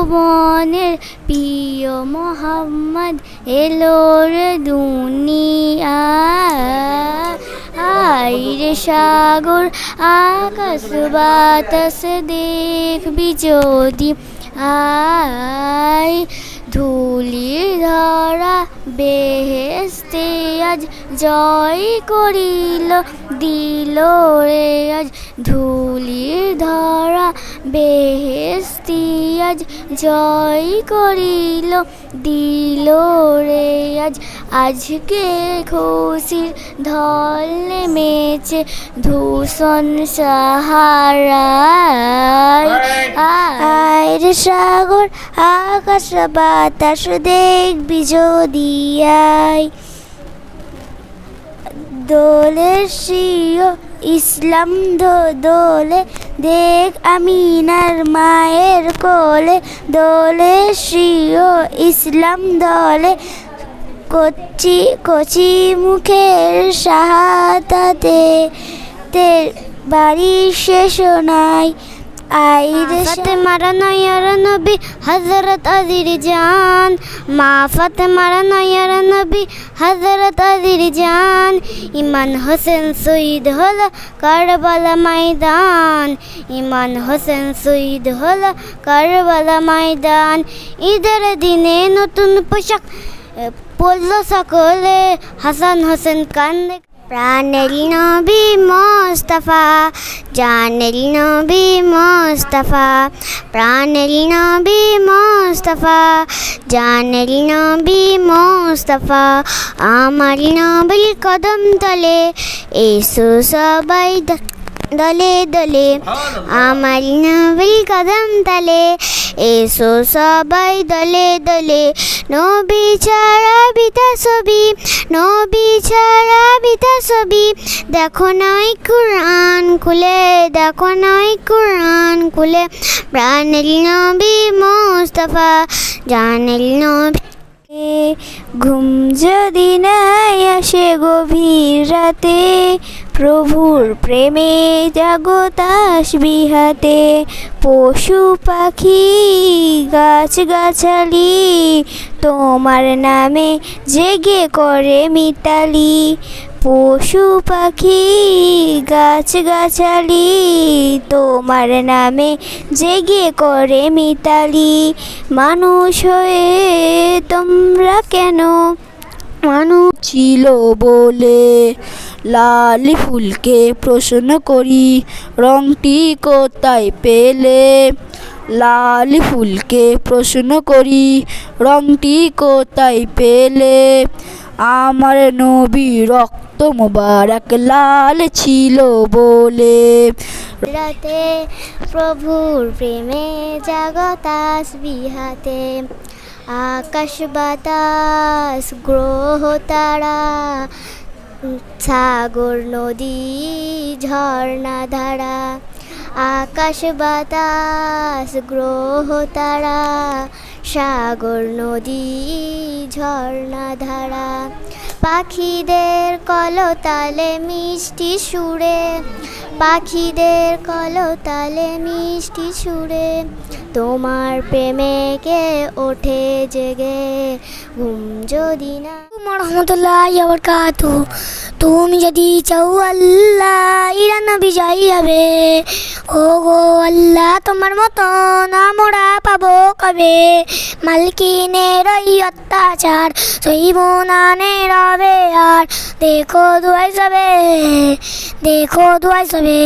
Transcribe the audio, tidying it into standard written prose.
ভুবনের প্রিয় মোহাম্মদ এলো রে দুনিয়ায়। আইরে সাগর আকাশ বাতাস দেখবি যদি আয়, ধুলির ধরা বেহেশতে আজ জয় করিল দিল রে আজ, ধুলির ধরা বেহেশতি আজ জয় করিল দিল রে আজ। আজকে খুশির ঢল নেমেছে ধূসর সাহারায়। আয় সাগর আকাশ বাতাস দেখবি যদি আয়, দোলে শ্রীয় ইসলাম দোলে দেখ আমিনার মায়ের কোলে, দোলে শ্রীয় ইসলাম দোলে কচি কচি মুখের শাহাদাতে বাড়ি শেষ নাই। আইরে ফাতেমার নয়র নবী হযরত আলীর জান, মা ফাতেমার নয়র নবী হযরত আলীর জান। ইমাম হোসেন শহীদ হল কারবালা ময়দান, ইমাম হোসেন শহীদ হল কারবালা ময়দান। ঈদের দিনে নতুন পোশাক পরল সকলে, হাসান হোসেন কান্দে। প্রাণের নবী মোস্তফা, জানের নবী মোস্তফা, প্রাণের নবী মোস্তফা, জানের নবী মোস্তফা। আমার নবীর কদম তলে এসো সবাই দলে দলে, আমার নবীর কদম তলে এসো সবাই দলে দলে। নবী ছাড়া বিতা ছবি, নবী ছাড়া বিতা ছবি, দেখো নাই কুরআন খুলে, দেখো নাই কুরআন খুলে। প্রাণের নবী মোস্তফা, জানের নবী। ঘুম যদি নাই আসে গভীর রাতে, প্রভুর প্রেমে জাগো তাসবিহাতে। পশু পাখি গাছ গাছালি তোমার নামে জেগে করে মিতালি, পশু পাখি গাছ গাছালি তোমার নামে জেগে করে মিতালি। মানুষ হয়ে তোমরা কেন মানুষ ছিল বলে লালি ফুলকে প্রশ্ন করি, রংটি কোথায় পেলে? লালি ফুলকে প্রশ্ন করি, রংটি কোথায় পেলে? আমার নবী রক্ত মোবারক লাল ছিল বলে। রাতে প্রভুর প্রেমে জাগো তাসবিহাতে, আকাশ বাতাস গ্রহ তারা সাগর নদী ঝর্ণা ধারা। আকাশ বাতাস গ্রহ তারা সাগর নদী ঝর্ণা ধারা। পাখিদের কলতালে মিষ্টি সুরে, পাখিদের কলতালে মিষ্টি সুরে, তোমার প্রেমে কে ওঠে জেগে ঘুম যদি না। রহমতুল্লাহি ওয়া বারাকাতুহু। তুমি যদি চাও আল্লাহ ইরা নবী যাই যাবে, ও গো আল্লাহ তোমার মতন আমরা পাবো কবে? মালকিনের ওই অত্যাচার সইব না নে রবে আর, দেখো দুয়াই যাবে, দেখো দুয়াই যাবে।